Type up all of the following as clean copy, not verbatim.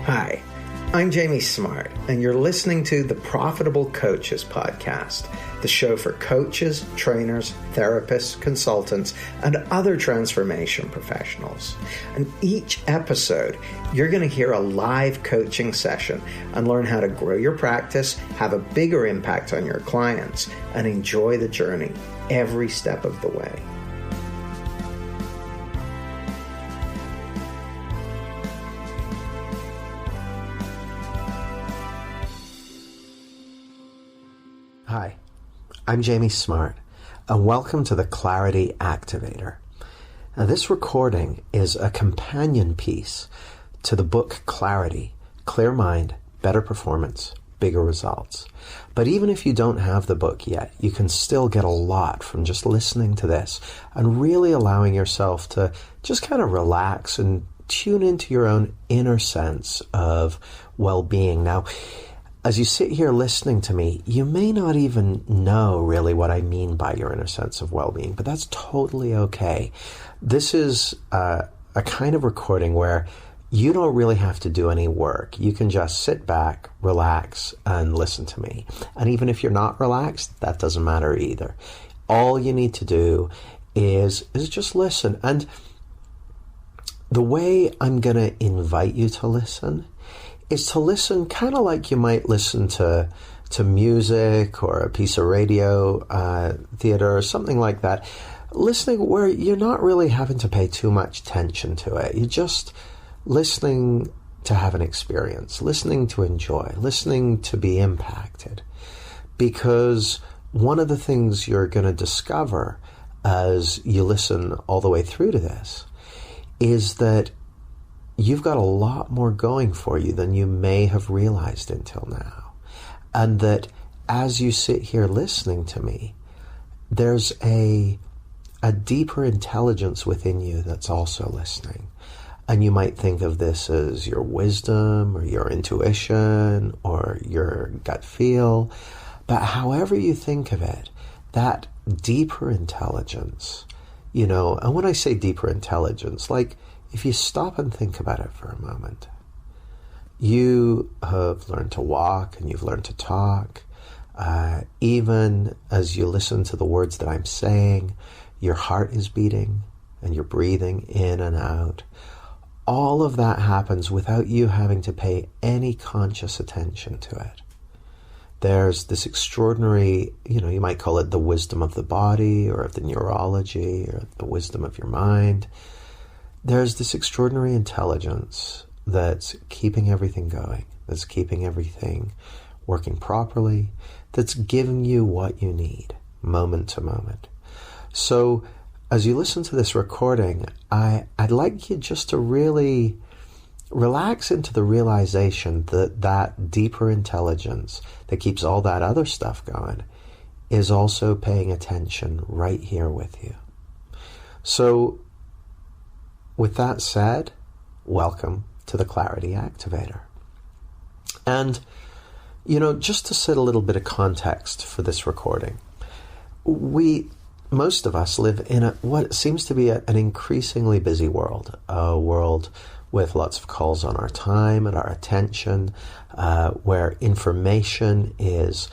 Hi, I'm Jamie Smart, and you're listening to the Profitable Coaches Podcast, the show for coaches, trainers, therapists, consultants, and other transformation professionals. And each episode, you're going to hear a live coaching session and learn how to grow your practice, have a bigger impact on your clients, and enjoy the journey every step of the way. Hi, I'm Jamie Smart, and welcome to the Clarity Activator. Now, this recording is a companion piece to the book Clarity, Clear Mind, Better Performance, Bigger Results. But even if you don't have the book yet, you can still get a lot from just listening to this and really allowing yourself to just kind of relax and tune into your own inner sense of well-being. Now, as you sit here listening to me, you may not even know really what I mean by your inner sense of well-being, but that's totally okay. This is a kind of recording where you don't really have to do any work. You can just sit back, relax, and listen to me. And even if you're not relaxed, that doesn't matter either. All you need to do is just listen. And the way I'm going to invite you to listen is to listen kind of like you might listen to music or a piece of radio theater or something like that. Listening where you're not really having to pay too much attention to it. You're just listening to have an experience, listening to enjoy, listening to be impacted. Because one of the things you're going to discover as you listen all the way through to this is that you've got a lot more going for you than you may have realized until now. And that as you sit here listening to me, there's a deeper intelligence within you that's also listening. And you might think of this as your wisdom or your intuition or your gut feel. But however you think of it, that deeper intelligence, and when I say deeper intelligence, like, if you stop and think about it for a moment, you have learned to walk and you've learned to talk. Even as you listen to the words that I'm saying, your heart is beating and you're breathing in and out. All of that happens without you having to pay any conscious attention to it. There's this extraordinary, you might call it the wisdom of the body or of the neurology or the wisdom of your mind. There's this extraordinary intelligence that's keeping everything going, that's keeping everything working properly, that's giving you what you need, moment to moment. So as you listen to this recording, I'd like you just to really relax into the realization that that deeper intelligence that keeps all that other stuff going is also paying attention right here with you. So with that said, welcome to the Clarity Activator. And, just to set a little bit of context for this recording, most of us live in what seems to be an increasingly busy world, a world with lots of calls on our time and our attention, where information is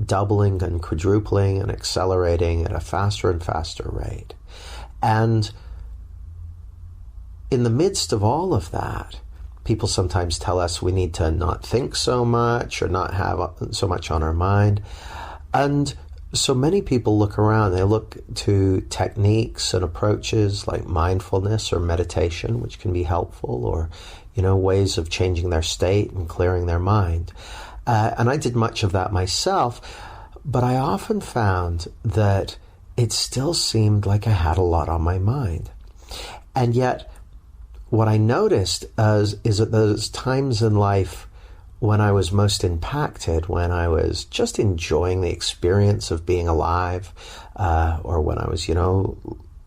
doubling and quadrupling and accelerating at a faster and faster rate. And in the midst of all of that, people sometimes tell us we need to not think so much or not have so much on our mind. And so many people look around, they look to techniques and approaches like mindfulness or meditation, which can be helpful, or, ways of changing their state and clearing their mind. And I did much of that myself, but I often found that it still seemed like I had a lot on my mind. And yet, what I noticed is at those times in life when I was most impacted, when I was just enjoying the experience of being alive, or when I was,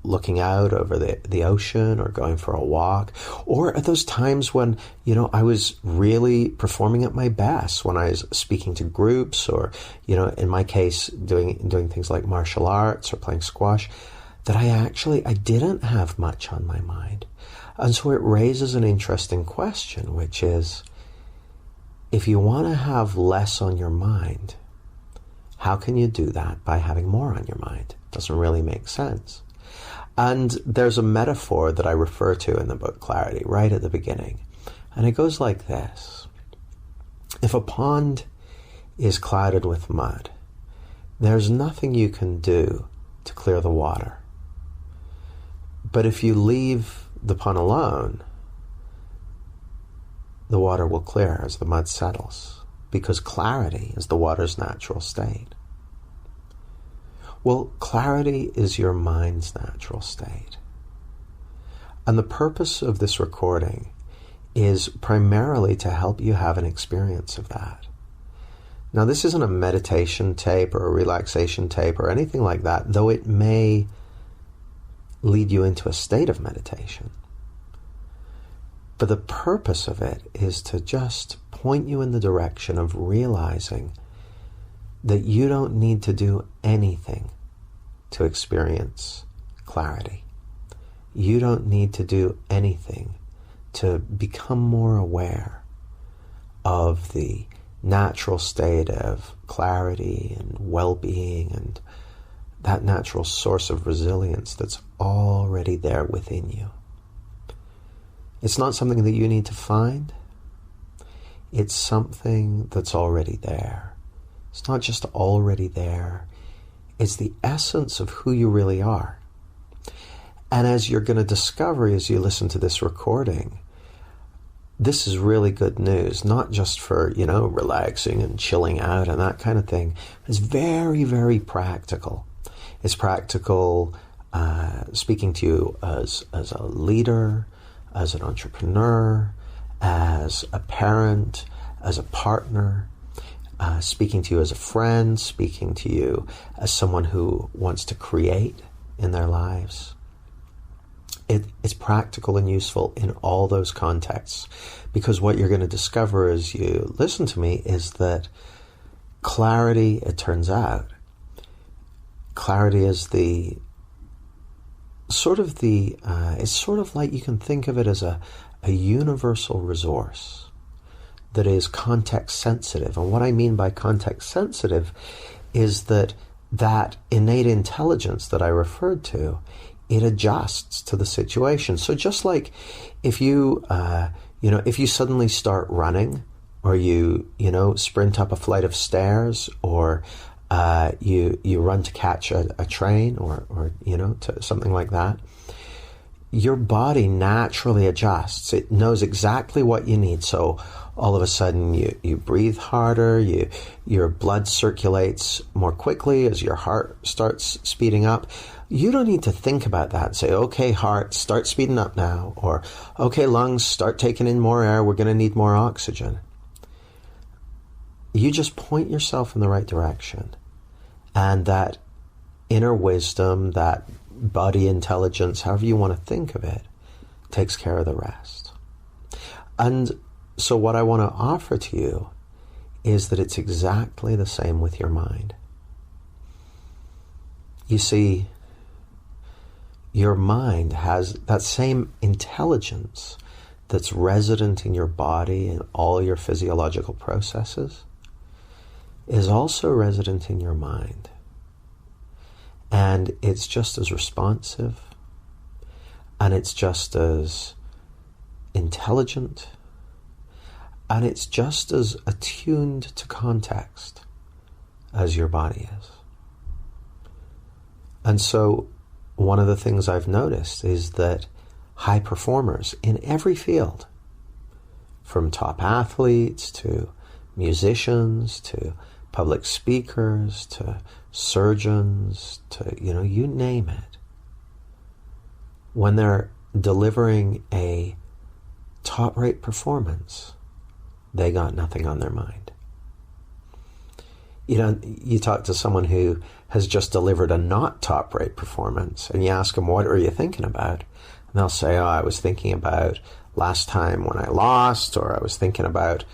looking out over the ocean or going for a walk, or at those times when, I was really performing at my best, when I was speaking to groups or, in my case, doing things like martial arts or playing squash. that I didn't have much on my mind. And so it raises an interesting question, which is, if you want to have less on your mind, how can you do that by having more on your mind? It doesn't really make sense. And there's a metaphor that I refer to in the book Clarity right at the beginning. And it goes like this. If a pond is clouded with mud, there's nothing you can do to clear the water. But if you leave the pond alone, the water will clear as the mud settles, because clarity is the water's natural state. Well, clarity is your mind's natural state. And the purpose of this recording is primarily to help you have an experience of that. Now, this isn't a meditation tape or a relaxation tape or anything like that, though it may lead you into a state of meditation. But the purpose of it is to just point you in the direction of realizing that you don't need to do anything to experience clarity. You don't need to do anything to become more aware of the natural state of clarity and well-being and that natural source of resilience that's already there within you. It's not something that you need to find. It's something that's already there. It's not just already there. It's the essence of who you really are. And as you're going to discover as you listen to this recording, this is really good news, not just for, relaxing and chilling out and that kind of thing. It's very, very practical. It's practical speaking to you as a leader, as an entrepreneur, as a parent, as a partner, speaking to you as a friend, speaking to you as someone who wants to create in their lives. It's practical and useful in all those contexts, because what you're going to discover as you listen to me is that clarity, it turns out, clarity is it's sort of like you can think of it as a universal resource that is context sensitive. And what I mean by context sensitive is that innate intelligence that I referred to, it adjusts to the situation. So just like if you suddenly start running, or you sprint up a flight of stairs, or you run to catch a train, or to something like that, your body naturally adjusts. It knows exactly what you need. So all of a sudden you breathe harder, your blood circulates more quickly as your heart starts speeding up. You don't need to think about that and say, okay, heart, start speeding up now, or okay, lungs, start taking in more air, we're going to need more oxygen. You just point yourself in the right direction, and that inner wisdom, that body intelligence, however you want to think of it, takes care of the rest. And so what I want to offer to you is that it's exactly the same with your mind. You see, your mind has that same intelligence that's resident in your body and all your physiological processes is also resident in your mind. And it's just as responsive, and it's just as intelligent, and it's just as attuned to context as your body is. And so one of the things I've noticed is that high performers in every field, from top athletes to musicians to public speakers to surgeons to, you name it, when they're delivering a top-rate performance, they got nothing on their mind. You talk to someone who has just delivered a not top-rate performance, and you ask them, what are you thinking about? And they'll say, I was thinking about last time when I lost, or I was thinking about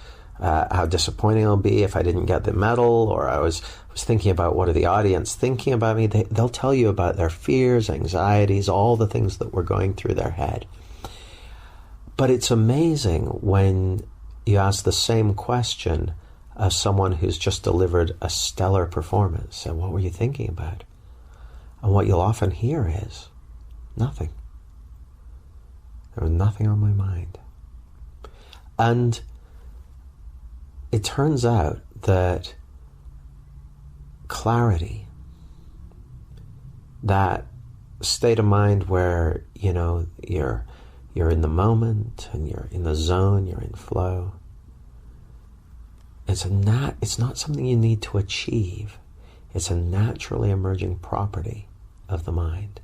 how disappointing it'll be if I didn't get the medal, or I was was thinking about what are the audience thinking about me. They'll tell you about their fears, anxieties, all the things that were going through their head. But it's amazing when you ask the same question of someone who's just delivered a stellar performance. And what were you thinking about? And what you'll often hear is, nothing. There was nothing on my mind. And it turns out that clarity, that state of mind where, you're in the moment and you're in the zone, you're in flow, it's not something you need to achieve. It's a naturally emerging property of the mind.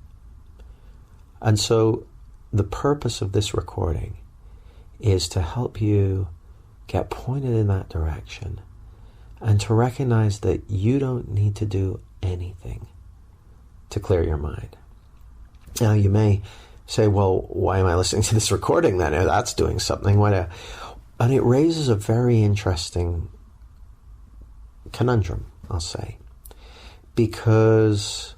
And so the purpose of this recording is to help you get pointed in that direction and to recognize that you don't need to do anything to clear your mind. Now, you may say, well, why am I listening to this recording then? That's doing something. And it raises a very interesting conundrum, I'll say, because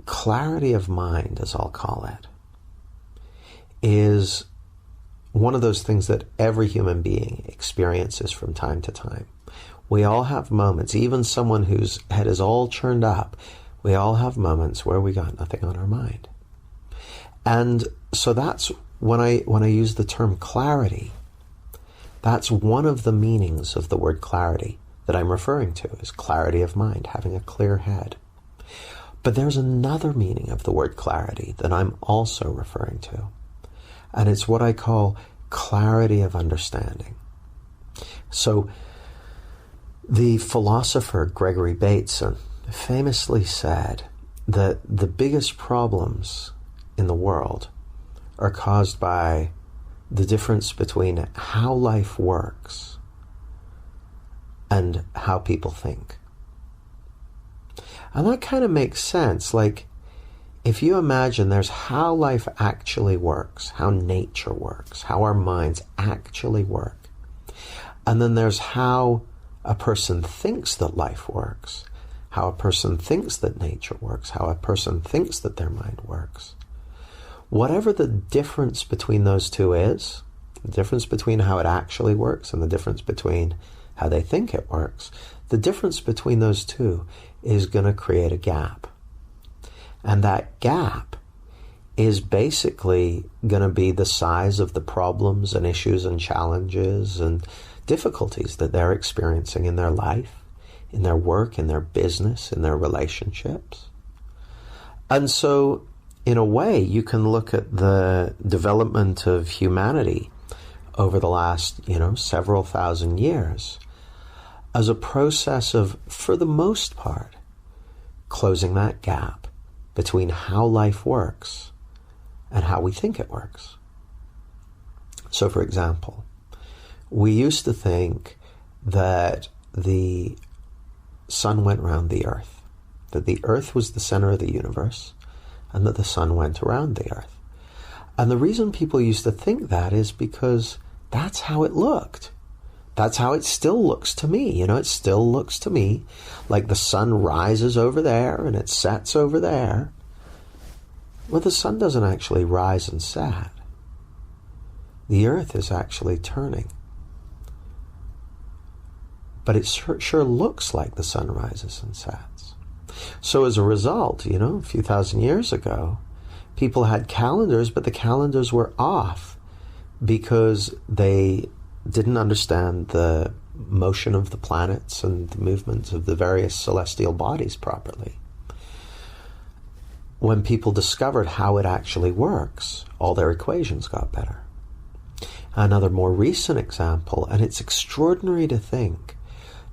clarity of mind, as I'll call it, is one of those things that every human being experiences from time to time. We all have moments, even someone whose head is all churned up, we all have moments where we got nothing on our mind. And so that's when I use the term clarity, that's one of the meanings of the word clarity that I'm referring to, is clarity of mind, having a clear head. But there's another meaning of the word clarity that I'm also referring to, and it's what I call clarity of understanding. So the philosopher Gregory Bateson famously said that the biggest problems in the world are caused by the difference between how life works and how people think. And that kind of makes sense. Like, if you imagine there's how life actually works, how nature works, how our minds actually work, and then there's how a person thinks that life works, how a person thinks that nature works, how a person thinks that their mind works. Whatever the difference between those two is, the difference between how it actually works and the difference between how they think it works, the difference between those two is going to create a gap. And that gap is basically going to be the size of the problems and issues and challenges and difficulties that they're experiencing in their life, in their work, in their business, in their relationships. And so, in a way, you can look at the development of humanity over the last, several thousand years as a process of, for the most part, closing that gap between how life works and how we think it works. So, for example, we used to think that the sun went around the earth, that the earth was the center of the universe, and that the sun went around the earth. And the reason people used to think that is because that's how it looked. That's how it still looks to me. It still looks to me like the sun rises over there and it sets over there. Well, the sun doesn't actually rise and set. The earth is actually turning. But it sure looks like the sun rises and sets. So as a result, a few thousand years ago, people had calendars, but the calendars were off because they didn't understand the motion of the planets and the movements of the various celestial bodies properly. When people discovered how it actually works, all their equations got better. Another more recent example, and it's extraordinary to think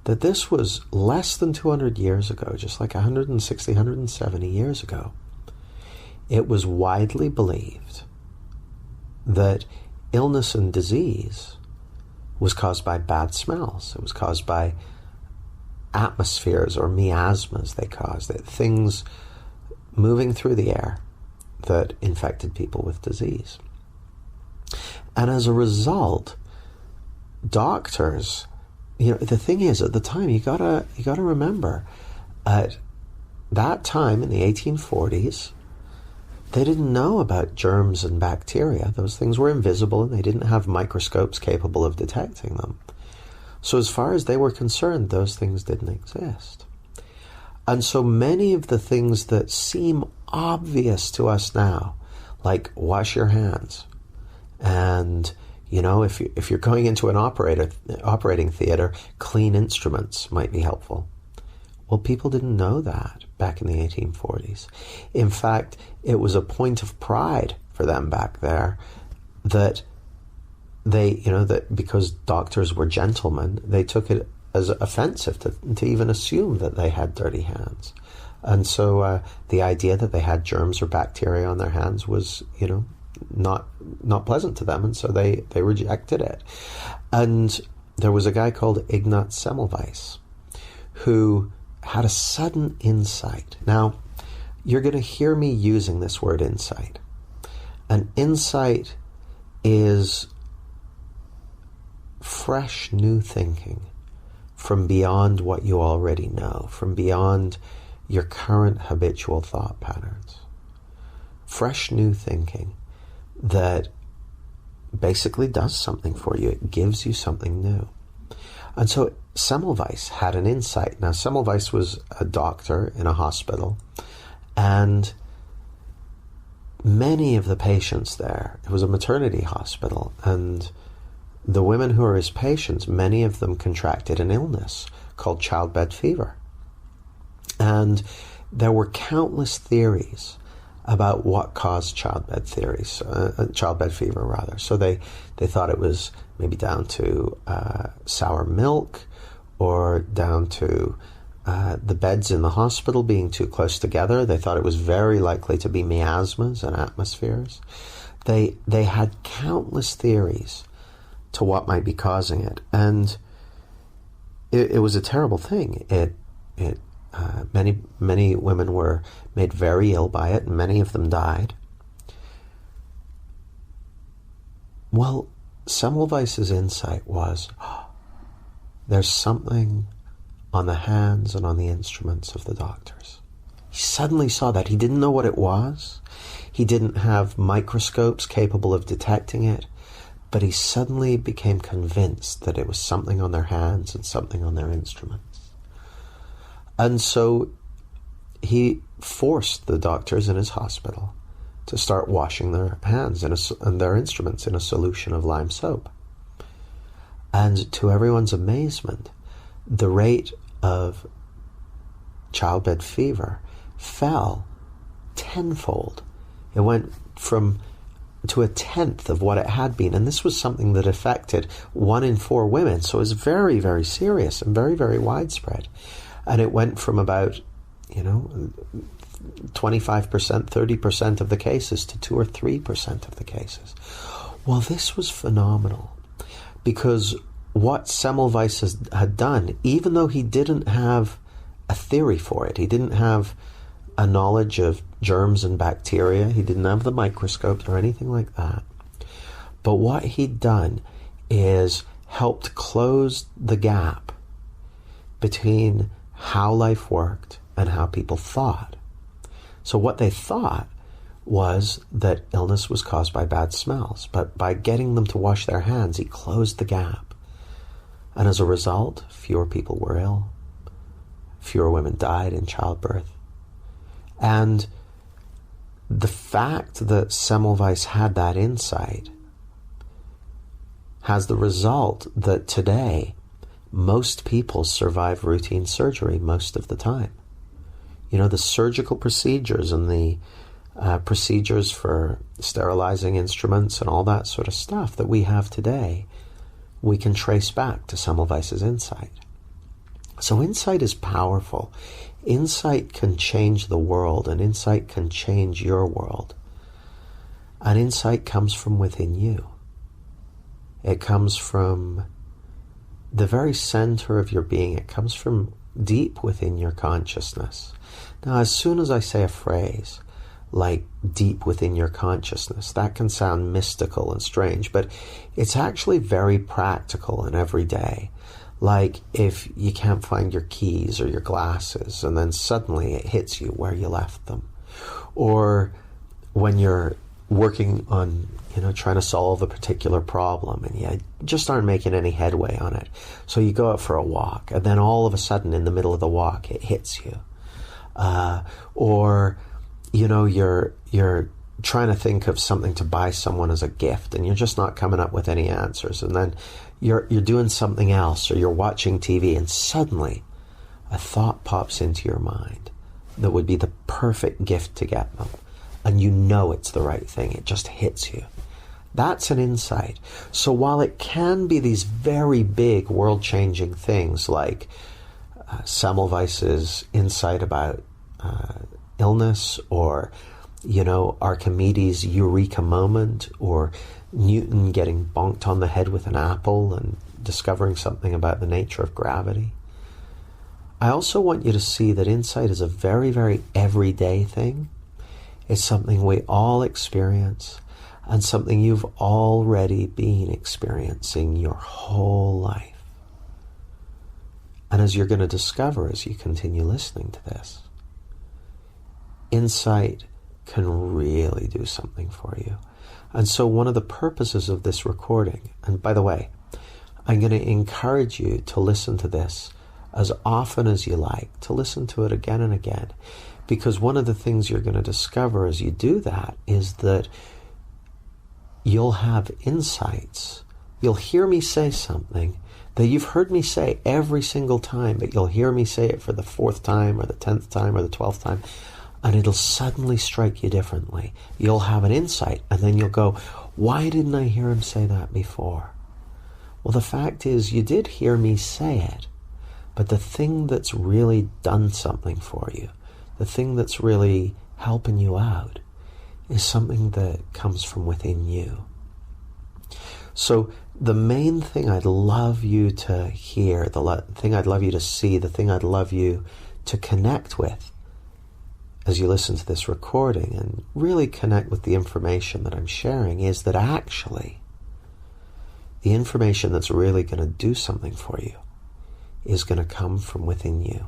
that this was less than 200 years ago, just like 160, 170 years ago. It was widely believed that illness and disease was caused by bad smells. It was caused by atmospheres or miasmas they caused, things moving through the air that infected people with disease. And as a result, doctors the thing is, at the time, you gotta remember, at that time in the 1840s, they didn't know about germs and bacteria. Those things were invisible, and they didn't have microscopes capable of detecting them. So as far as they were concerned, those things didn't exist. And so many of the things that seem obvious to us now, like wash your hands, and if you're going into an operating theater, clean instruments might be helpful. Well, people didn't know that back in the 1840s. In fact, it was a point of pride for them back there that that because doctors were gentlemen, they took it as offensive to even assume that they had dirty hands. And so the idea that they had germs or bacteria on their hands was, not pleasant to them, and so they rejected it. And there was a guy called Ignaz Semmelweis who had a sudden insight. Now, you're going to hear me using this word insight. An insight is fresh new thinking from beyond what you already know, from beyond your current habitual thought patterns. Fresh new thinking that basically does something for you. It gives you something new. And so Semmelweis had an insight. Now, Semmelweis was a doctor in a hospital, and many of the patients there, it was a maternity hospital, and the women who were his patients, many of them contracted an illness called childbed fever. And there were countless theories about what caused childbed fever rather. So they thought it was maybe down to sour milk, or down to the beds in the hospital being too close together. They thought it was very likely to be miasmas and atmospheres. They had countless theories to what might be causing it, and it was a terrible thing. Many women were made very ill by it, and many of them died. Well, Semmelweis's insight was, there's something on the hands and on the instruments of the doctors. He suddenly saw that. He didn't know what it was. He didn't have microscopes capable of detecting it, but he suddenly became convinced that it was something on their hands and something on their instruments. And so he forced the doctors in his hospital to start washing their hands and their instruments in a solution of lime soap. And to everyone's amazement, the rate of childbed fever fell tenfold. It went to a tenth of what it had been. And this was something that affected 1 in 4 women. So it was very, very serious and very, very widespread. And it went from about, 25%, 30% of the cases to 2 or 3% of the cases. Well, this was phenomenal, because what Semmelweis had done, even though he didn't have a theory for it, he didn't have a knowledge of germs and bacteria, he didn't have the microscopes or anything like that, but what he'd done is helped close the gap between how life worked and how people thought. So what they thought was that illness was caused by bad smells, but by getting them to wash their hands, he closed the gap. And as a result, fewer people were ill. Fewer women died in childbirth. And the fact that Semmelweis had that insight has the result that today most people survive routine surgery most of the time. The surgical procedures and the procedures for sterilizing instruments and all that sort of stuff that we have today, we can trace back to Semmelweis's insight. So insight is powerful. Insight can change the world, and insight can change your world. And insight comes from within you. It comes from the very center of your being. It comes from deep within your consciousness. Now, as soon as I say a phrase like deep within your consciousness, that can sound mystical and strange, but it's actually very practical and everyday. Like if you can't find your keys or your glasses, and then suddenly it hits you where you left them. Or when you're working on, trying to solve a particular problem and you just aren't making any headway on it. So you go out for a walk, and then all of a sudden in the middle of the walk it hits you. Or you're trying to think of something to buy someone as a gift, and you're just not coming up with any answers. And then you're doing something else, or you're watching TV, and suddenly a thought pops into your mind that would be the perfect gift to get them. And it's the right thing. It just hits you. That's an insight. So while it can be these very big world-changing things like Semmelweis's insight about illness, or Archimedes' eureka moment, or Newton getting bonked on the head with an apple and discovering something about the nature of gravity, I also want you to see that insight is a very, very everyday thing. It's something we all experience, and something you've already been experiencing your whole life. And as you're going to discover as you continue listening to this, insight can really do something for you. And so one of the purposes of this recording, and by the way, I'm going to encourage you to listen to this as often as you like, to listen to it again and again, because one of the things you're going to discover as you do that is that you'll have insights. You'll hear me say something that you've heard me say every single time, but you'll hear me say it for the 4th time or the 10th time or the 12th time, and it'll suddenly strike you differently. You'll have an insight, and then you'll go, why didn't I hear him say that before? Well, the fact is, you did hear me say it, but the thing that's really done something for you, the thing that's really helping you out, is something that comes from within you. So the main thing I'd love you to hear, the thing I'd love you to see, the thing I'd love you to connect with as you listen to this recording and really connect with the information that I'm sharing, is that actually the information that's really going to do something for you is going to come from within you.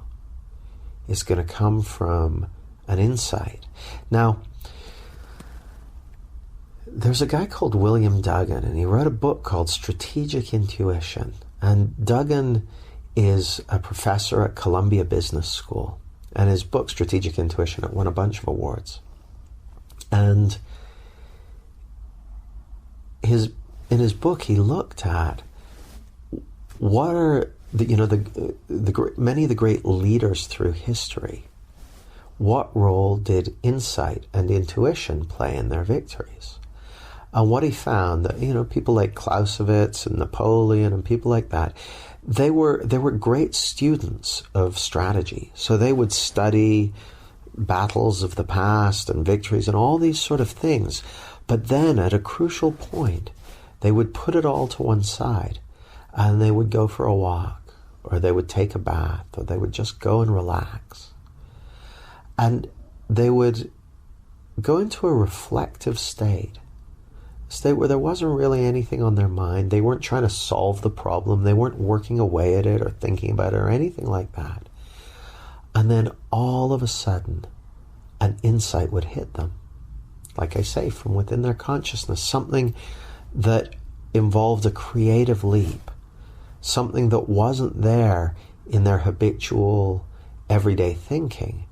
It's going to come from an insight. Now, there's a guy called William Duggan, and he wrote a book called Strategic Intuition. And Duggan is a professor at Columbia Business School. And his book, Strategic Intuition, it won a bunch of awards. And in his book, he looked at what are many of the great leaders through history. What role did insight and intuition play in their victories? And what he found that people like Clausewitz and Napoleon and people like that, they were great students of strategy. So they would study battles of the past and victories and all these sort of things. But then at a crucial point, they would put it all to one side and they would go for a walk, or they would take a bath, or they would just go and relax. And they would go into a reflective state where there wasn't really anything on their mind. They weren't trying to solve the problem. They weren't working away at it or thinking about it or anything like that. And then all of a sudden, an insight would hit them. Like I say, from within their consciousness, something that involved a creative leap, something that wasn't there in their habitual everyday thinking,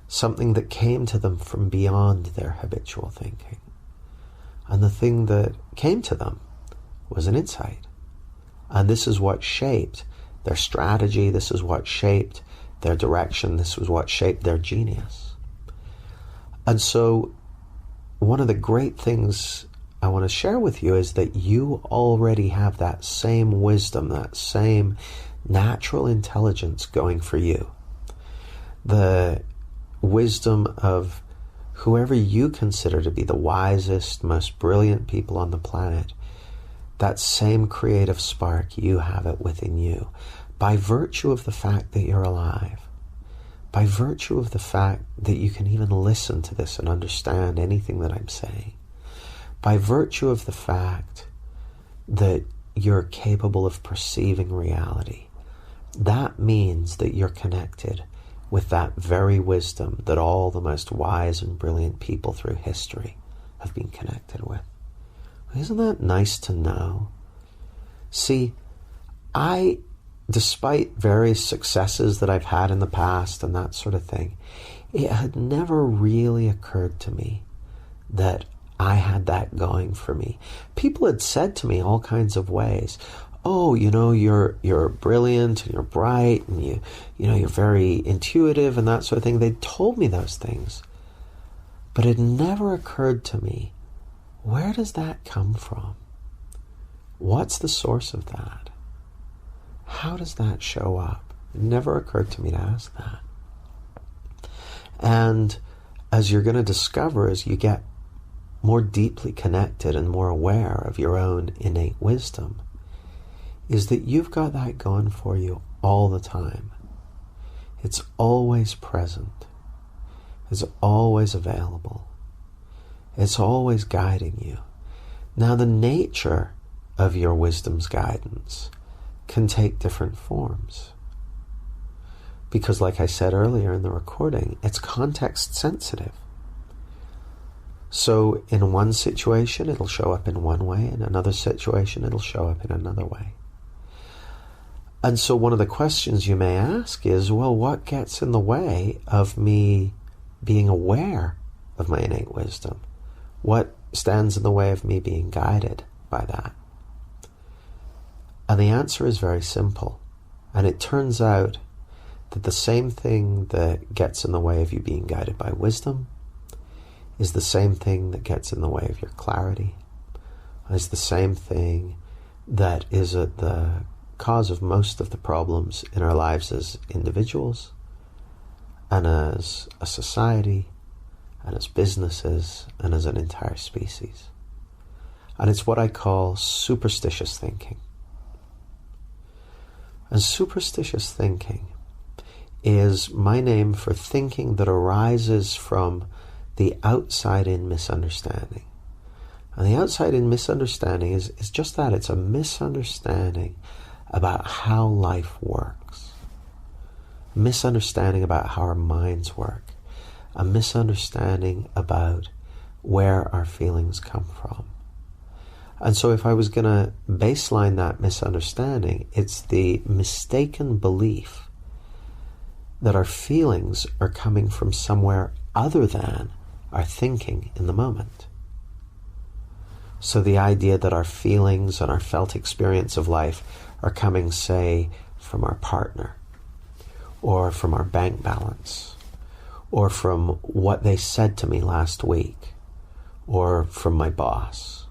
something that came to them from beyond their habitual thinking. And the thing that came to them was an insight. And this is what shaped their strategy. This is what shaped their direction. This was what shaped their genius. And so one of the great things I want to share with you is that you already have that same wisdom, that same natural intelligence going for you. The wisdom of whoever you consider to be the wisest, most brilliant people on the planet, that same creative spark, you have it within you. By virtue of the fact that you're alive, by virtue of the fact that you can even listen to this and understand anything that I'm saying, by virtue of the fact that you're capable of perceiving reality that means that you're connected with that very wisdom that all the most wise and brilliant people through history have been connected with. Isn't that nice to know? See, despite various successes that I've had in the past and that sort of thing, it had never really occurred to me that I had that going for me. People had said to me all kinds of ways, oh, you're brilliant and you're bright and you're very intuitive and that sort of thing. They'd told me those things. But it never occurred to me, where does that come from? What's the source of that? How does that show up? It never occurred to me to ask that. And as you're going to discover as you get more deeply connected and more aware of your own innate wisdom, is that you've got that going for you all the time. It's always present. It's always available. It's always guiding you. Now, the nature of your wisdom's guidance can take different forms. Because, like I said earlier in the recording, it's context sensitive. So in one situation, it'll show up in one way. In another situation, it'll show up in another way. And so one of the questions you may ask is, well, what gets in the way of me being aware of my innate wisdom? What stands in the way of me being guided by that? And the answer is very simple. And it turns out that the same thing that gets in the way of you being guided by wisdom is the same thing that gets in the way of your clarity, is the same thing that is at the cause of most of the problems in our lives as individuals and as a society and as businesses and as an entire species. And it's what I call superstitious thinking. And superstitious thinking is my name for thinking that arises from the outside-in misunderstanding. And the outside-in misunderstanding is just that. It's a misunderstanding about how life works. A misunderstanding about how our minds work. A misunderstanding about where our feelings come from. And so if I was going to baseline that misunderstanding, it's the mistaken belief that our feelings are coming from somewhere other than our thinking in the moment. So the idea that our feelings and our felt experience of life are coming, say, from our partner, or from our bank balance, or from what they said to me last week, or from my boss,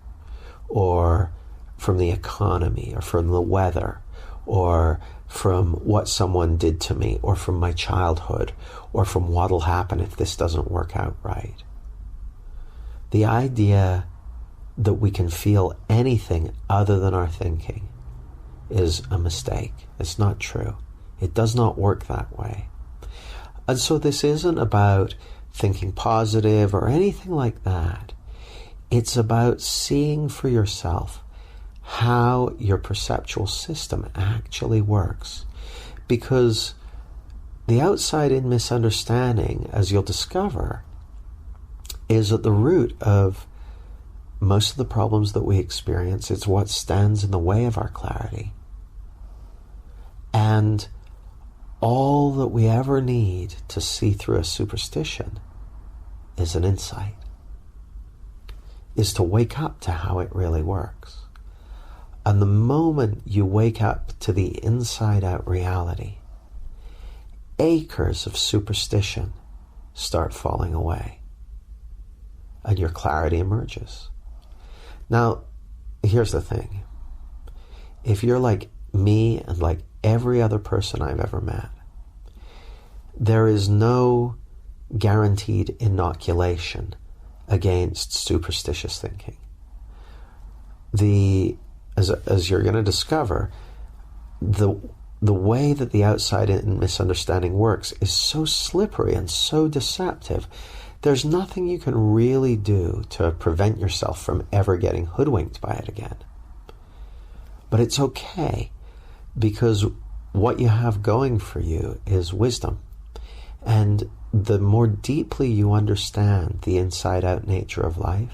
or from the economy, or from the weather, or from what someone did to me, or from my childhood, or from what'll happen if this doesn't work out right. The idea that we can feel anything other than our thinking is a mistake. It's not true. It does not work that way. And so this isn't about thinking positive or anything like that. It's about seeing for yourself how your perceptual system actually works. Because the outside-in misunderstanding, as you'll discover, is at the root of most of the problems that we experience. It's what stands in the way of our clarity. And all that we ever need to see through a superstition is an insight, is to wake up to how it really works. And the moment you wake up to the inside-out reality, acres of superstition start falling away, and your clarity emerges. Now, here's the thing. If you're like me and like every other person I've ever met, there is no guaranteed inoculation against superstitious thinking. As you're going to discover, the way that the outside-in misunderstanding works is so slippery and so deceptive. There's nothing you can really do to prevent yourself from ever getting hoodwinked by it again. But it's okay, because what you have going for you is wisdom. And the more deeply you understand the inside-out nature of life,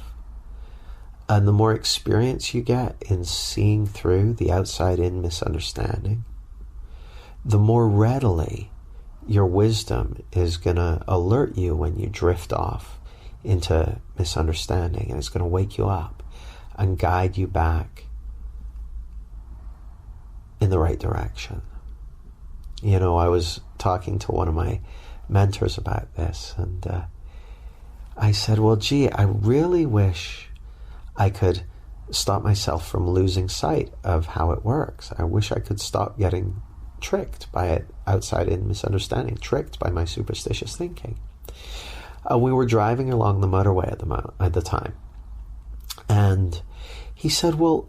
and the more experience you get in seeing through the outside-in misunderstanding, the more readily your wisdom is going to alert you when you drift off into misunderstanding, and it's going to wake you up and guide you back in the right direction. You know, I was talking to one of my mentors about this, and I said, well, gee, I really wish I could stop myself from losing sight of how it works. I wish I could stop getting tricked by it outside-in misunderstanding, tricked by my superstitious thinking. We were driving along the motorway at the time, and he said, well,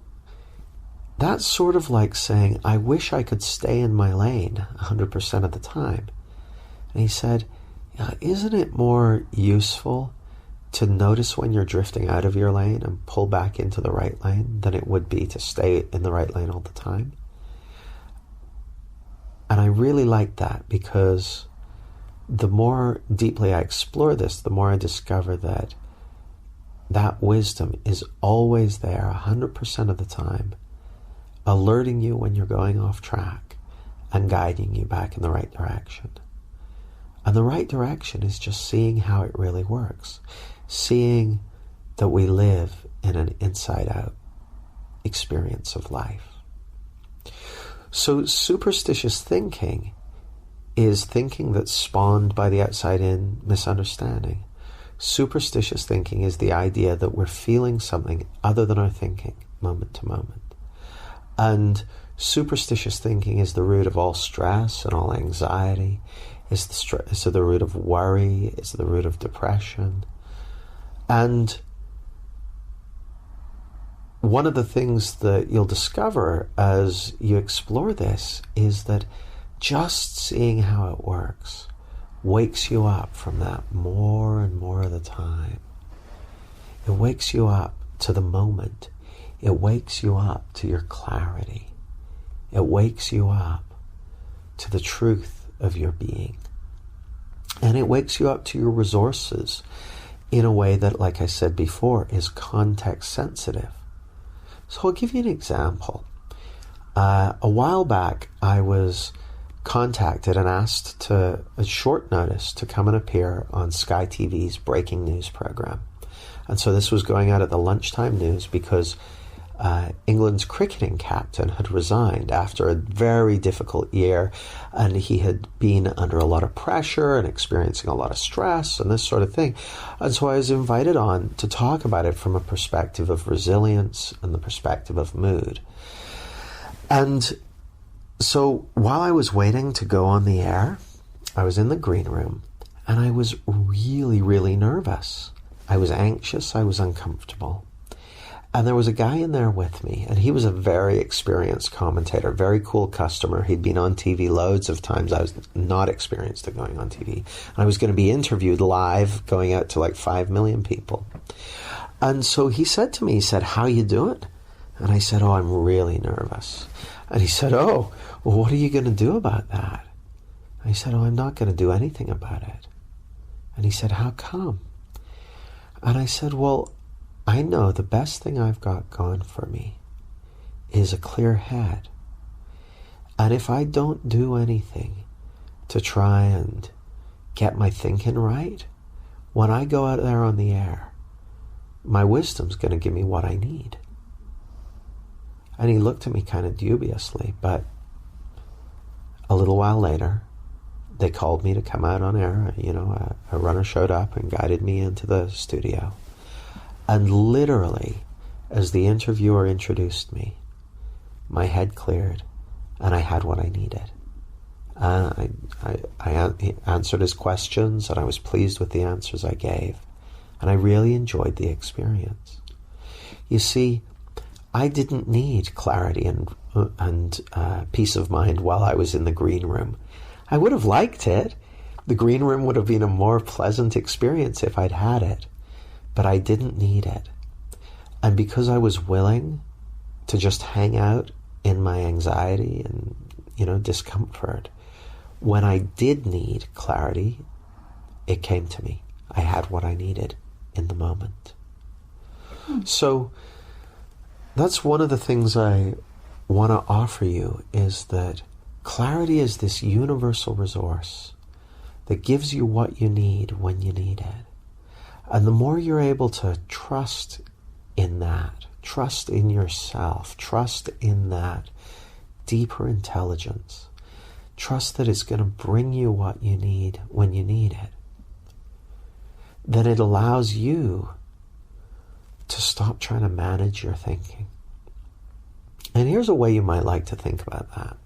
that's sort of like saying, I wish I could stay in my lane 100% of the time. And he said, isn't it more useful to notice when you're drifting out of your lane and pull back into the right lane than it would be to stay in the right lane all the time? And I really like that, because the more deeply I explore this, the more I discover that that wisdom is always there 100% of the time, alerting you when you're going off track and guiding you back in the right direction. And the right direction is just seeing how it really works, seeing that we live in an inside-out experience of life. So superstitious thinking is thinking that's spawned by the outside-in misunderstanding. Superstitious thinking is the idea that we're feeling something other than our thinking, moment to moment. And superstitious thinking is the root of all stress and all anxiety. It's the root of worry. It's the root of depression. And one of the things that you'll discover as you explore this is that just seeing how it works wakes you up from that more and more of the time. It wakes you up to the moment. It wakes you up to your clarity. It wakes you up to the truth of your being. And it wakes you up to your resources in a way that, like I said before, is context sensitive. So I'll give you an example. A while back, I was contacted and asked to, at short notice, to come and appear on Sky TV's breaking news program. And so this was going out at the lunchtime news because England's cricketing captain had resigned after a very difficult year, and he had been under a lot of pressure and experiencing a lot of stress and this sort of thing. And so I was invited on to talk about it from a perspective of resilience and the perspective of mood. And so while I was waiting to go on the air, I was in the green room, and I was really, really nervous. I was anxious. I was uncomfortable. And there was a guy in there with me, and he was a very experienced commentator, very cool customer. He'd been on TV loads of times. I was not experienced at going on TV. And I was going to be interviewed live, going out to like 5 million people. And so he said to me, he said, "How you doing?" And I said, "Oh, I'm really nervous." And he said, "Oh, well, what are you going to do about that?" And I said, "Oh, I'm not going to do anything about it." And he said, "How come?" And I said, "Well, I know the best thing I've got going for me is a clear head. And if I don't do anything to try and get my thinking right, when I go out there on the air, my wisdom's going to give me what I need." And he looked at me kind of dubiously, but a little while later, they called me to come out on air. You know, a runner showed up and guided me into the studio. And literally, as the interviewer introduced me, my head cleared and I had what I needed. I answered his questions, and I was pleased with the answers I gave. And I really enjoyed the experience. You see, I didn't need clarity and peace of mind while I was in the green room. I would have liked it. The green room would have been a more pleasant experience if I'd had it. But I didn't need it. And because I was willing to just hang out in my anxiety and discomfort, when I did need clarity, it came to me. I had what I needed in the moment. So that's one of the things I want to offer you, is that clarity is this universal resource that gives you what you need when you need it. And the more you're able to trust in that, trust in yourself, trust in that deeper intelligence, trust that it's going to bring you what you need when you need it, then it allows you to stop trying to manage your thinking. And here's a way you might like to think about that.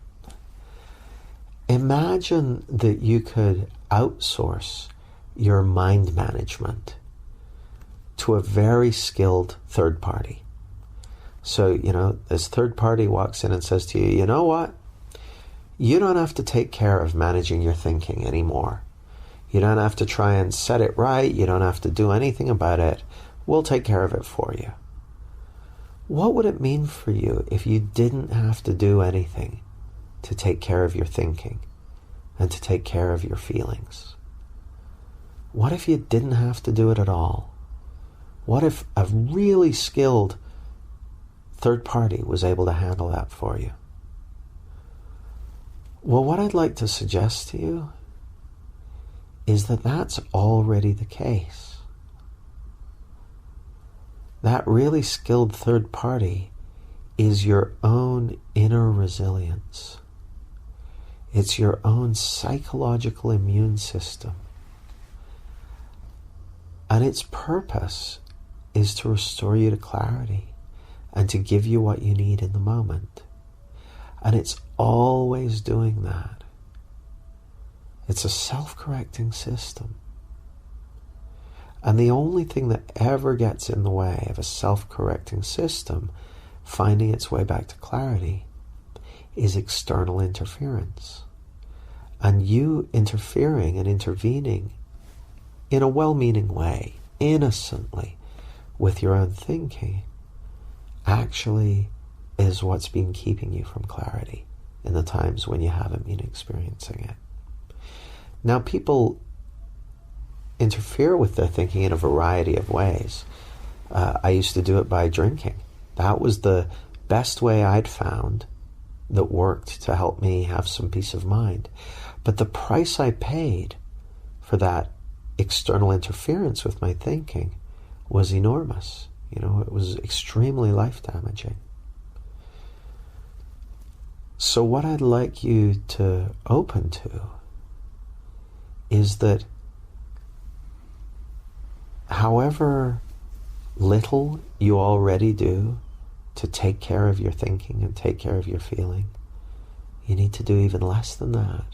Imagine that you could outsource your mind management to a very skilled third party. So, this third party walks in and says to you, you know what? You don't have to take care of managing your thinking anymore. You don't have to try and set it right. You don't have to do anything about it. We'll take care of it for you. What would it mean for you if you didn't have to do anything to take care of your thinking and to take care of your feelings? What if you didn't have to do it at all? What if a really skilled third party was able to handle that for you? Well, what I'd like to suggest to you is that that's already the case. That really skilled third party is your own inner resilience. It's your own psychological immune system. And its purpose is to restore you to clarity and to give you what you need in the moment. And it's always doing that. It's a self-correcting system. And the only thing that ever gets in the way of a self-correcting system finding its way back to clarity is external interference. And you interfering and intervening in a well-meaning way, innocently, with your own thinking, actually is what's been keeping you from clarity in the times when you haven't been experiencing it. Now, people interfere with their thinking in a variety of ways. I used to do it by drinking. That was the best way I'd found that worked to help me have some peace of mind. But the price I paid for that external interference with my thinking was enormous. It was extremely life-damaging. So what I'd like you to open to is that however little you already do to take care of your thinking and take care of your feeling, you need to do even less than that.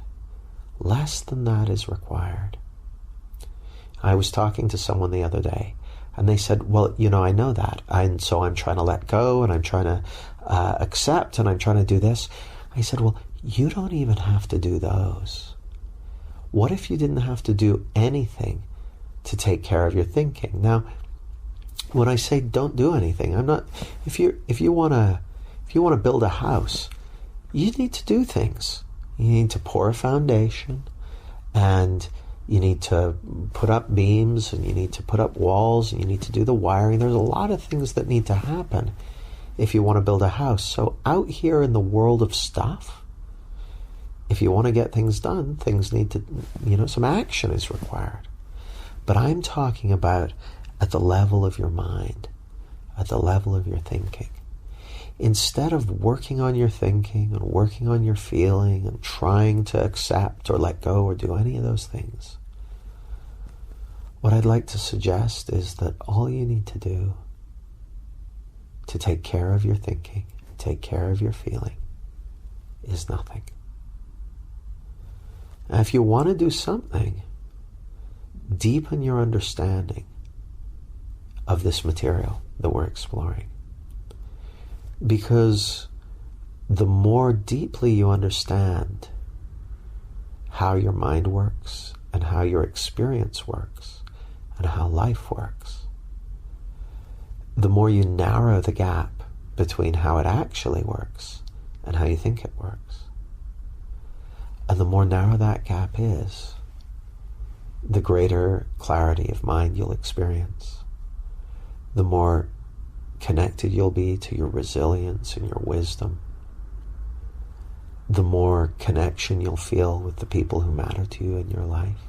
Less than that is required. I was talking to someone the other day, and they said, well, I know that, and so I'm trying to let go, and I'm trying to accept, and I'm trying to do this. I said, well, you don't even have to do those. What if you didn't have to do anything to take care of your thinking? Now, when I say don't do anything, I'm not. If you want to build a house, you need to do things. You need to pour a foundation, and you need to put up beams, and you need to put up walls, and you need to do the wiring. There's a lot of things that need to happen if you want to build a house. So out here in the world of stuff, if you want to get things done, things need to, some action is required. But I'm talking about at the level of your mind, at the level of your thinking. Instead of working on your thinking and working on your feeling and trying to accept or let go or do any of those things, what I'd like to suggest is that all you need to do to take care of your thinking, take care of your feeling, is nothing. Now, if you want to do something, deepen your understanding of this material that we're exploring. Because the more deeply you understand how your mind works and how your experience works and how life works, the more you narrow the gap between how it actually works and how you think it works. And the more narrow that gap is, the greater clarity of mind you'll experience. The more connected you'll be to your resilience and your wisdom. The more connection you'll feel with the people who matter to you in your life.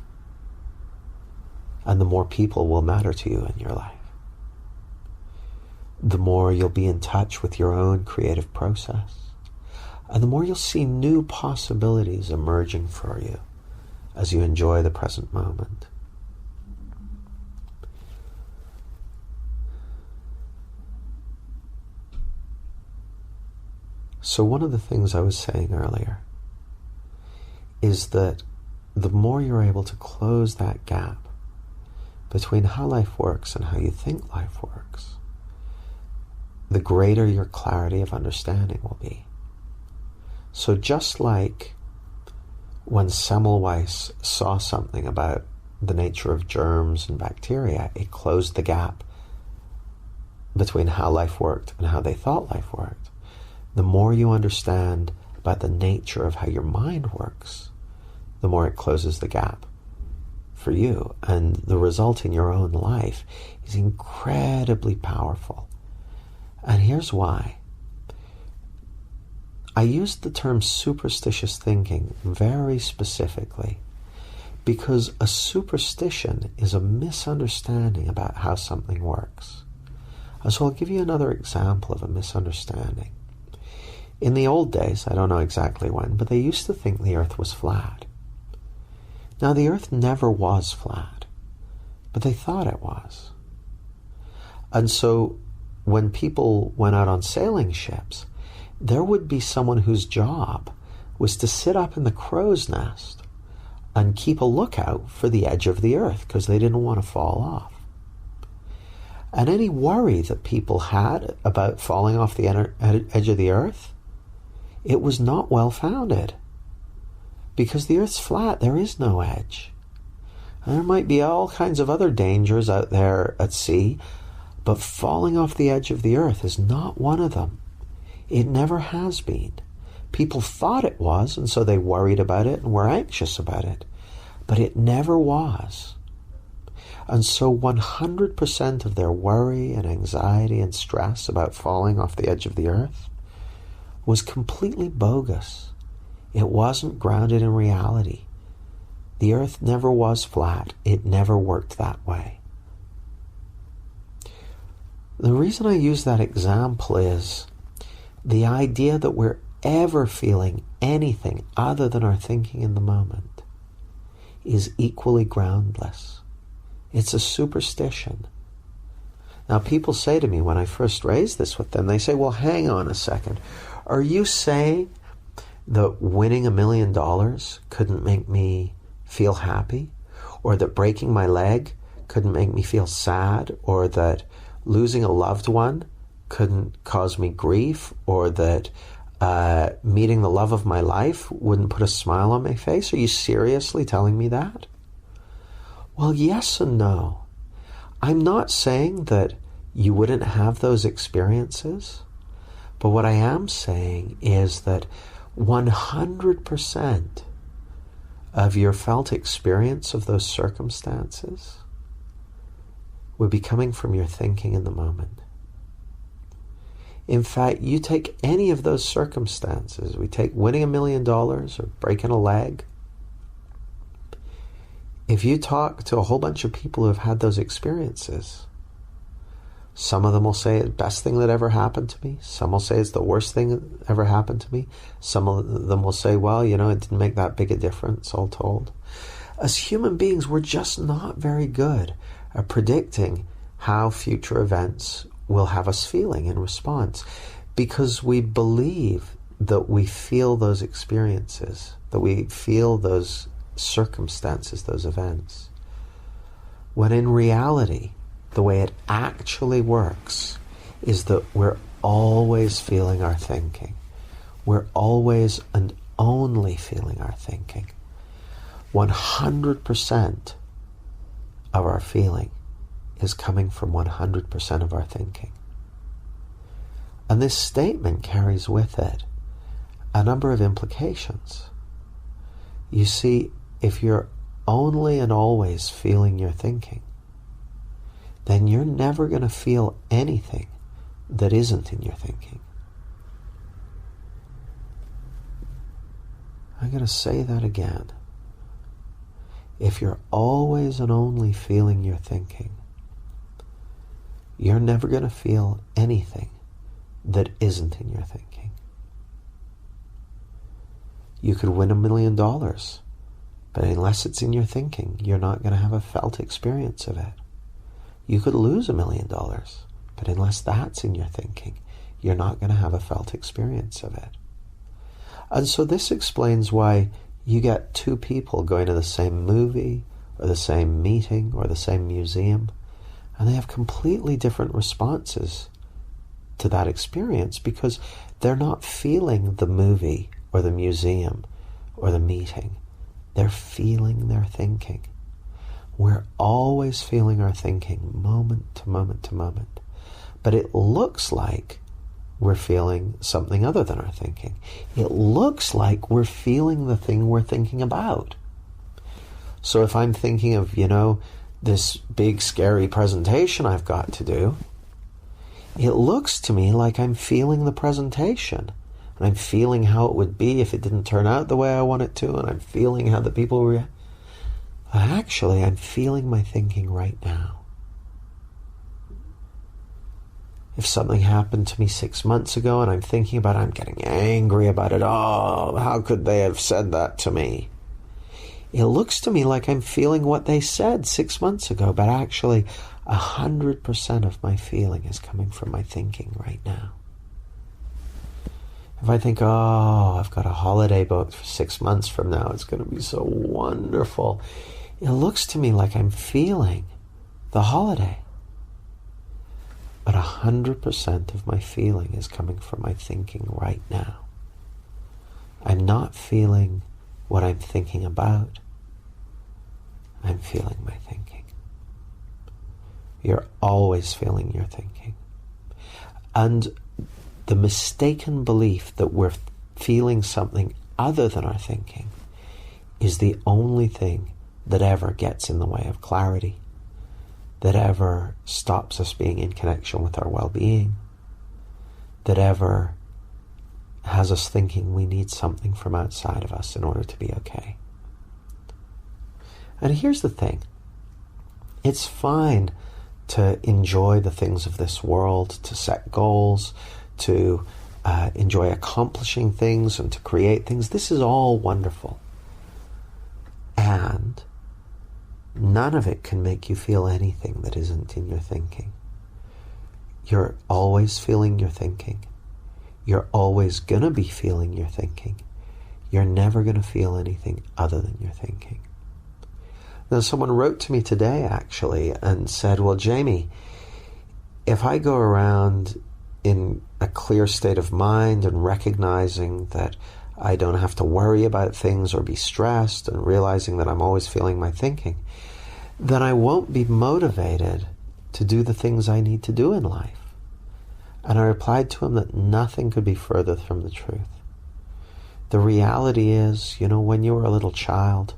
And the more people will matter to you in your life. The more you'll be in touch with your own creative process. And the more you'll see new possibilities emerging for you as you enjoy the present moment. So one of the things I was saying earlier is that the more you're able to close that gap between how life works and how you think life works, the greater your clarity of understanding will be. So just like when Semmelweis saw something about the nature of germs and bacteria, it closed the gap between how life worked and how they thought life worked. The more you understand about the nature of how your mind works, the more it closes the gap for you. And the result in your own life is incredibly powerful. And here's why. I used the term superstitious thinking very specifically because a superstition is a misunderstanding about how something works. So I'll give you another example of a misunderstanding. In the old days, I don't know exactly when, but they used to think the earth was flat. Now the earth never was flat, but they thought it was. And so when people went out on sailing ships, there would be someone whose job was to sit up in the crow's nest and keep a lookout for the edge of the earth because they didn't want to fall off. And any worry that people had about falling off the edge of the earth, it was not well founded. Because the earth's flat, there is no edge. And there might be all kinds of other dangers out there at sea, but falling off the edge of the earth is not one of them. It never has been. People thought it was, and so they worried about it and were anxious about it. But it never was. And so 100% of their worry and anxiety and stress about falling off the edge of the earth was completely bogus. It wasn't grounded in reality. The earth never was flat. It never worked that way. The reason I use that example is the idea that we're ever feeling anything other than our thinking in the moment is equally groundless. It's a superstition. Now, people say to me when I first raise this with them, they say, well, hang on a second. Are you saying that winning $1 million couldn't make me feel happy? Or that breaking my leg couldn't make me feel sad? Or that losing a loved one couldn't cause me grief? Or that meeting the love of my life wouldn't put a smile on my face? Are you seriously telling me that? Well, yes and no. I'm not saying that you wouldn't have those experiences, but what I am saying is that 100% of your felt experience of those circumstances would be coming from your thinking in the moment. In fact, you take any of those circumstances, we take winning $1 million or breaking a leg. If you talk to a whole bunch of people who have had those experiences, some of them will say it's the best thing that ever happened to me. Some will say it's the worst thing that ever happened to me. Some of them will say, well, you know, it didn't make that big a difference, all told. As human beings, we're just not very good at predicting how future events will have us feeling in response, because we believe that we feel those experiences, that we feel those circumstances, those events, when in reality, the way it actually works is that we're always feeling our thinking. We're always and only feeling our thinking. 100% of our feeling is coming from 100% of our thinking. And this statement carries with it a number of implications. You see, if you're only and always feeling your thinking, then you're never going to feel anything that isn't in your thinking. I'm going to say that again. If you're always and only feeling your thinking, you're never going to feel anything that isn't in your thinking. You could win $1 million, but unless it's in your thinking, you're not going to have a felt experience of it. You could lose $1 million, but unless that's in your thinking, you're not going to have a felt experience of it. And so this explains why you get two people going to the same movie, or the same meeting, or the same museum, and they have completely different responses to that experience because they're not feeling the movie or the museum or the meeting. They're feeling their thinking. We're always feeling our thinking moment to moment to moment. But it looks like we're feeling something other than our thinking. It looks like we're feeling the thing we're thinking about. So if I'm thinking of, this big scary presentation I've got to do, it looks to me like I'm feeling the presentation. And I'm feeling how it would be if it didn't turn out the way I want it to, and I'm feeling how the people react. Actually, I'm feeling my thinking right now. If something happened to me 6 months ago and I'm thinking about it, I'm getting angry about it. Oh, how could they have said that to me? It looks to me like I'm feeling what they said 6 months ago, but actually 100% of my feeling is coming from my thinking right now. If I think, I've got a holiday booked for 6 months from now, it's going to be so wonderful. It looks to me like I'm feeling the holiday. But 100% of my feeling is coming from my thinking right now. I'm not feeling what I'm thinking about. I'm feeling my thinking. You're always feeling your thinking. And the mistaken belief that we're feeling something other than our thinking is the only thing that ever gets in the way of clarity, that ever stops us being in connection with our well-being, that ever has us thinking we need something from outside of us in order to be okay. And here's the thing. It's fine to enjoy the things of this world, to set goals, to enjoy accomplishing things and to create things. This is all wonderful. And none of it can make you feel anything that isn't in your thinking. You're always feeling your thinking. You're always going to be feeling your thinking. You're never going to feel anything other than your thinking. Now, someone wrote to me today, actually, and said, well, Jamie, if I go around in a clear state of mind and recognizing that I don't have to worry about things or be stressed and realizing that I'm always feeling my thinking, then I won't be motivated to do the things I need to do in life. And I replied to him that nothing could be further from the truth. The reality is, when you were a little child,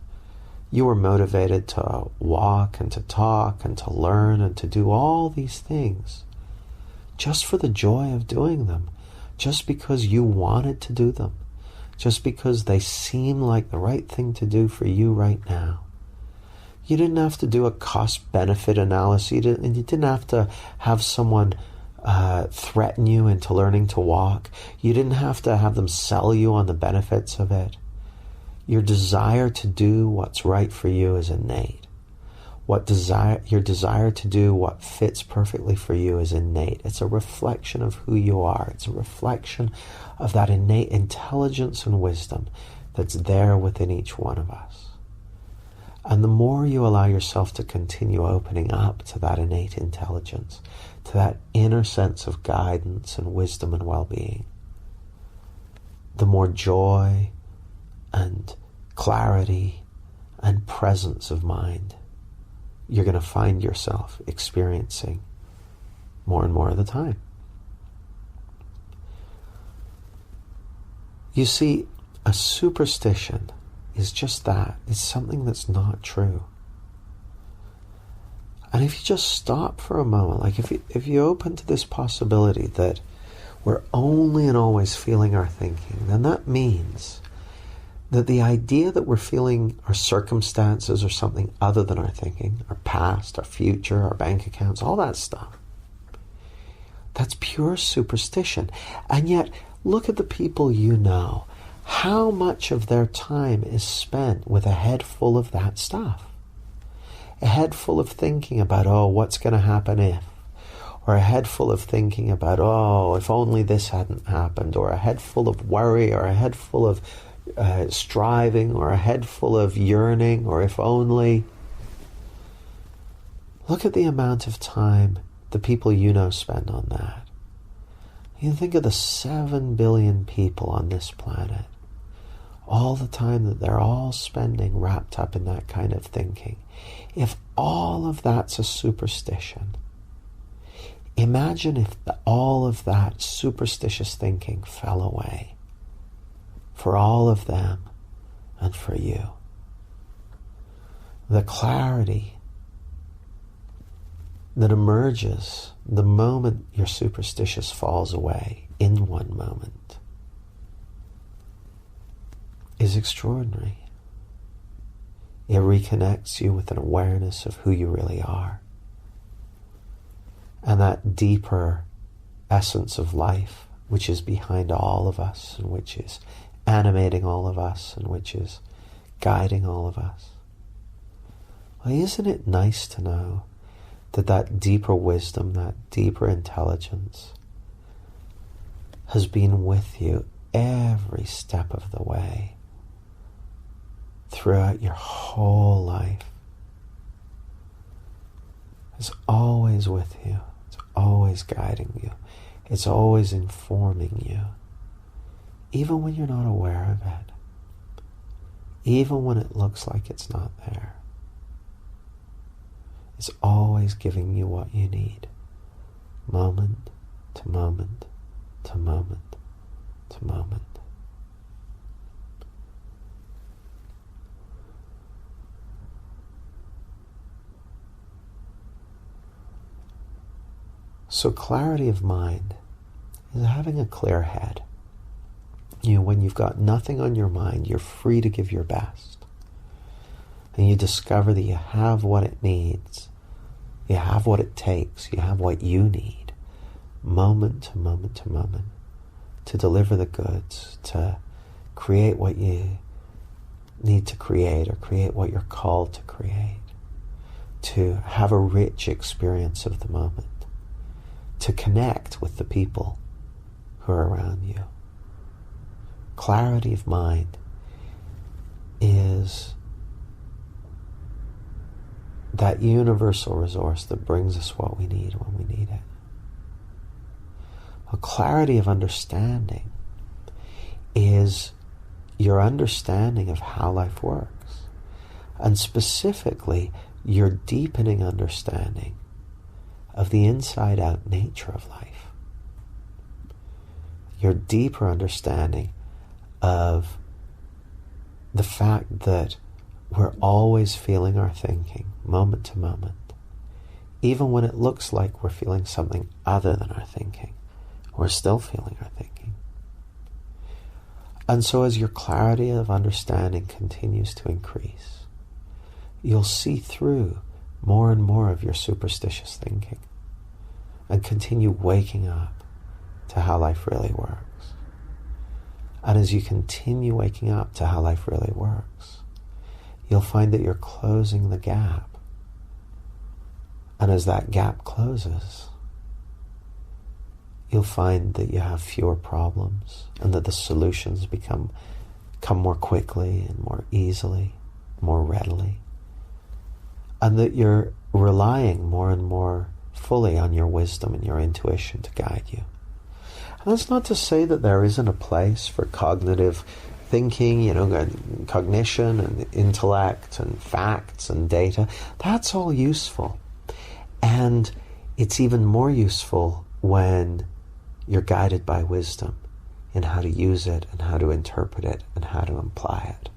you were motivated to walk and to talk and to learn and to do all these things just for the joy of doing them, just because you wanted to do them, just because they seem like the right thing to do for you right now. You didn't have to do a cost-benefit analysis. You didn't have to have someone threaten you into learning to walk. You didn't have to have them sell you on the benefits of it. Your desire to do what's right for you is innate. Your desire to do what fits perfectly for you is innate. It's a reflection of who you are. It's a reflection of that innate intelligence and wisdom that's there within each one of us. And the more you allow yourself to continue opening up to that innate intelligence, to that inner sense of guidance and wisdom and well-being, the more joy and clarity and presence of mind you're going to find yourself experiencing more and more of the time. You see, a superstition is just that. It's something that's not true. And if you just stop for a moment, like if you open to this possibility that we're only and always feeling our thinking, then that means that the idea that we're feeling our circumstances or something other than our thinking, our past, our future, our bank accounts, all that stuff, that's pure superstition. And yet, look at the people you know. How much of their time is spent with a head full of that stuff? A head full of thinking about, oh, what's going to happen if? Or a head full of thinking about, oh, if only this hadn't happened. Or a head full of worry, or a head full of striving, or a head full of yearning, or if only. Look at the amount of time the people you know spend on that. You think of the 7 billion people on this planet. All the time that they're all spending wrapped up in that kind of thinking. If all of that's a superstition, imagine if all of that superstitious thinking fell away for all of them and for you. The clarity that emerges the moment your superstitious falls away in one moment is extraordinary. It reconnects you with an awareness of who you really are. And that deeper essence of life, which is behind all of us, and which is animating all of us, and which is guiding all of us. Well, isn't it nice to know that that deeper wisdom, that deeper intelligence has been with you every step of the way throughout your whole life? It's always with you. It's always guiding you. It's always informing you. Even when you're not aware of it. Even when it looks like it's not there. It's always giving you what you need. Moment to moment to moment to moment. So clarity of mind is having a clear head. You know, when you've got nothing on your mind, you're free to give your best. And you discover that you have what it needs. You have what it takes. You have what you need. Moment to moment to moment. To deliver the goods. To create what you need to create, or create what you're called to create. To have a rich experience of the moment. To connect with the people who are around you. Clarity of mind is that universal resource that brings us what we need when we need it. A clarity of understanding is your understanding of how life works, and specifically your deepening understanding of the inside-out nature of life. Your deeper understanding of the fact that we're always feeling our thinking, moment to moment. Even when it looks like we're feeling something other than our thinking, we're still feeling our thinking. And so as your clarity of understanding continues to increase, you'll see through more and more of your superstitious thinking and continue waking up to how life really works. And as you continue waking up to how life really works, you'll find that you're closing the gap. And as that gap closes, you'll find that you have fewer problems, and that the solutions come more quickly and more easily, more readily. And that you're relying more and more fully on your wisdom and your intuition to guide you. And that's not to say that there isn't a place for cognitive thinking, cognition and intellect and facts and data. That's all useful. And it's even more useful when you're guided by wisdom in how to use it and how to interpret it and how to apply it.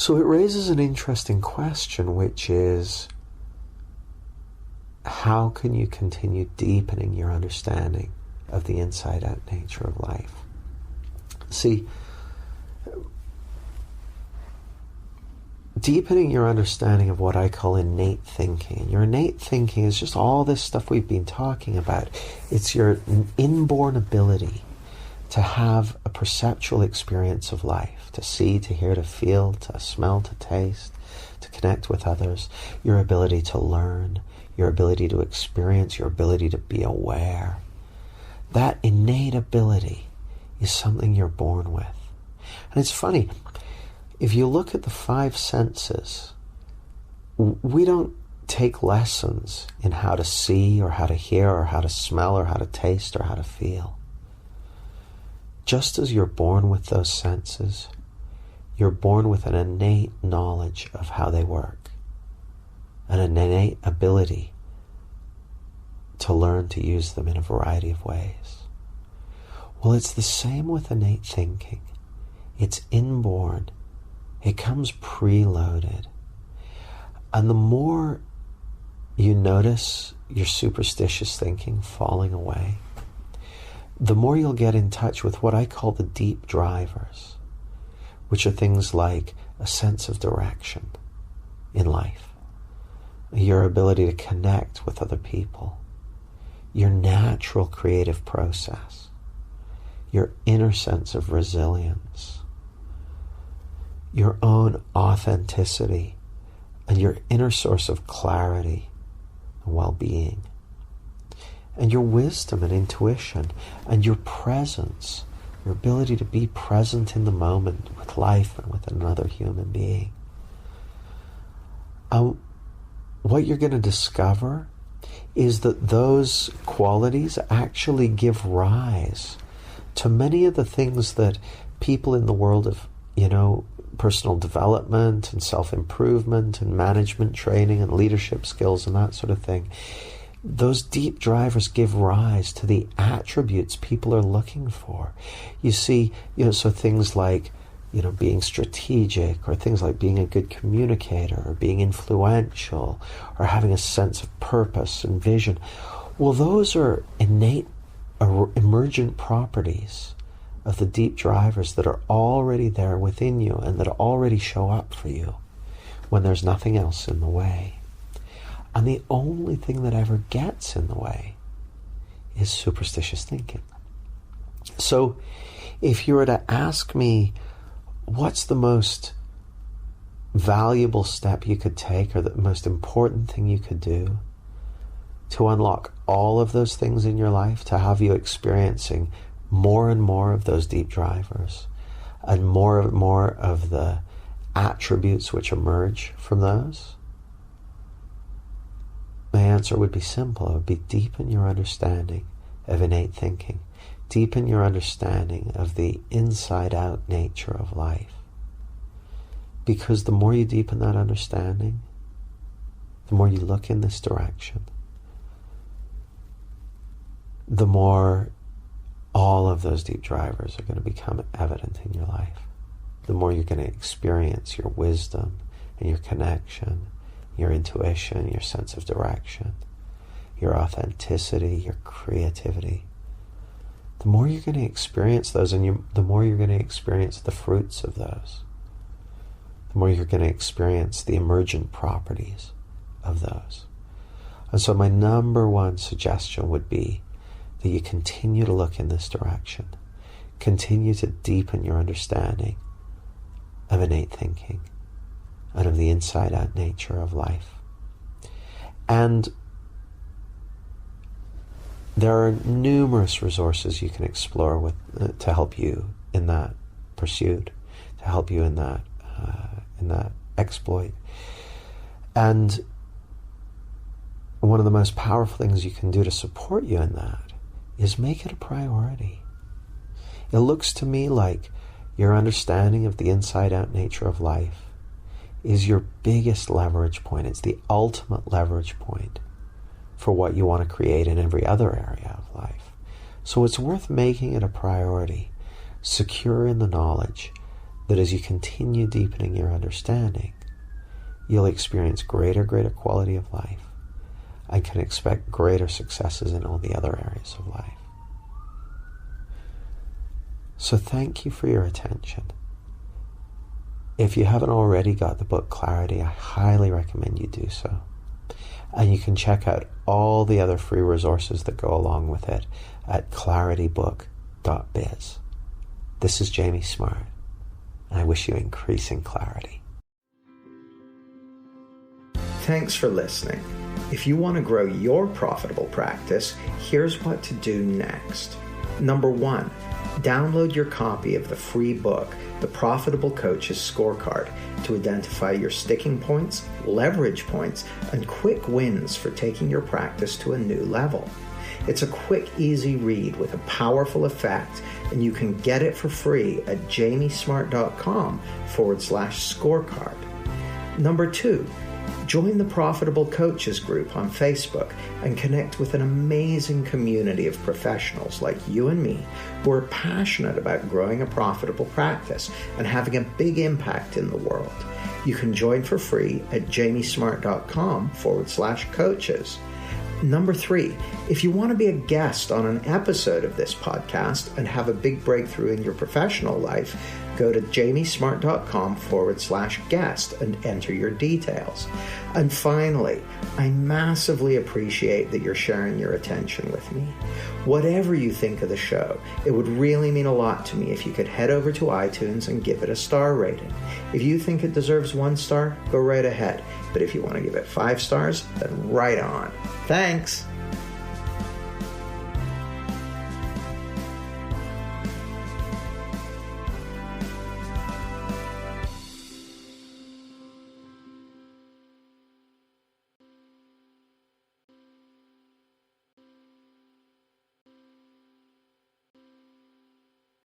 So it raises an interesting question, which is, how can you continue deepening your understanding of the inside-out nature of life? See, deepening your understanding of what I call innate thinking. Your innate thinking is just all this stuff we've been talking about. It's your inborn ability to have a perceptual experience of life, to see, to hear, to feel, to smell, to taste, to connect with others, your ability to learn, your ability to experience, your ability to be aware. That innate ability is something you're born with. And it's funny, if you look at the five senses, we don't take lessons in how to see or how to hear or how to smell or how to taste or how to feel. Just as you're born with those senses, you're born with an innate knowledge of how they work, and an innate ability to learn to use them in a variety of ways. Well, it's the same with innate thinking. It's inborn. It comes preloaded. And the more you notice your superstitious thinking falling away, the more you'll get in touch with what I call the deep drivers, which are things like a sense of direction in life, your ability to connect with other people, your natural creative process, your inner sense of resilience, your own authenticity, and your inner source of clarity and well-being, and your wisdom and intuition, and your presence, your ability to be present in the moment with life and with another human being. What you're going to discover is that those qualities actually give rise to many of the things that people in the world of, personal development and self-improvement and management training and leadership skills and that sort of thing, those deep drivers give rise to the attributes people are looking for. You see, so things like, being strategic, or things like being a good communicator, or being influential, or having a sense of purpose and vision. Well, those are innate, emergent properties of the deep drivers that are already there within you and that already show up for you when there's nothing else in the way. And the only thing that ever gets in the way is superstitious thinking. So if you were to ask me, what's the most valuable step you could take, or the most important thing you could do to unlock all of those things in your life, to have you experiencing more and more of those deep drivers and more and more of the attributes which emerge from those? My answer would be simple. It would be deepen your understanding of innate thinking. Deepen your understanding of the inside-out nature of life. Because the more you deepen that understanding, the more you look in this direction, the more all of those deep drivers are going to become evident in your life. The more you're going to experience your wisdom and your connection, your intuition, your sense of direction, your authenticity, your creativity. The more you're going to experience those, and the more you're going to experience the fruits of those, the more you're going to experience the emergent properties of those. And so my number one suggestion would be that you continue to look in this direction. Continue to deepen your understanding of innate thinking and of the inside-out nature of life. And there are numerous resources you can explore with to help you in that pursuit, to help you in that exploit. And one of the most powerful things you can do to support you in that is make it a priority. It looks to me like your understanding of the inside-out nature of life is your biggest leverage point. It's the ultimate leverage point for what you want to create in every other area of life. So it's worth making it a priority, secure in the knowledge that as you continue deepening your understanding, you'll experience greater quality of life and can expect greater successes in all the other areas of life. So thank you for your attention. If you haven't already got the book Clarity, I highly recommend you do so. And you can check out all the other free resources that go along with it at claritybook.biz. This is Jamie Smart, and I wish you increasing clarity. Thanks for listening. If you want to grow your profitable practice, here's what to do next. Number 1, download your copy of the free book, The Profitable Coach's Scorecard, to identify your sticking points, leverage points, and quick wins for taking your practice to a new level. It's a quick, easy read with a powerful effect, and you can get it for free at jamiesmart.com/scorecard. Number 2, join the Profitable Coaches group on Facebook and connect with an amazing community of professionals like you and me who are passionate about growing a profitable practice and having a big impact in the world. You can join for free at jamiesmart.com/coaches. Number 3, if you want to be a guest on an episode of this podcast and have a big breakthrough in your professional life, go to jamiesmart.com/guest and enter your details. And finally, I massively appreciate that you're sharing your attention with me. Whatever you think of the show, it would really mean a lot to me if you could head over to iTunes and give it a star rating. If you think it deserves 1 star, go right ahead. But if you want to give it 5 stars, then right on. Thanks!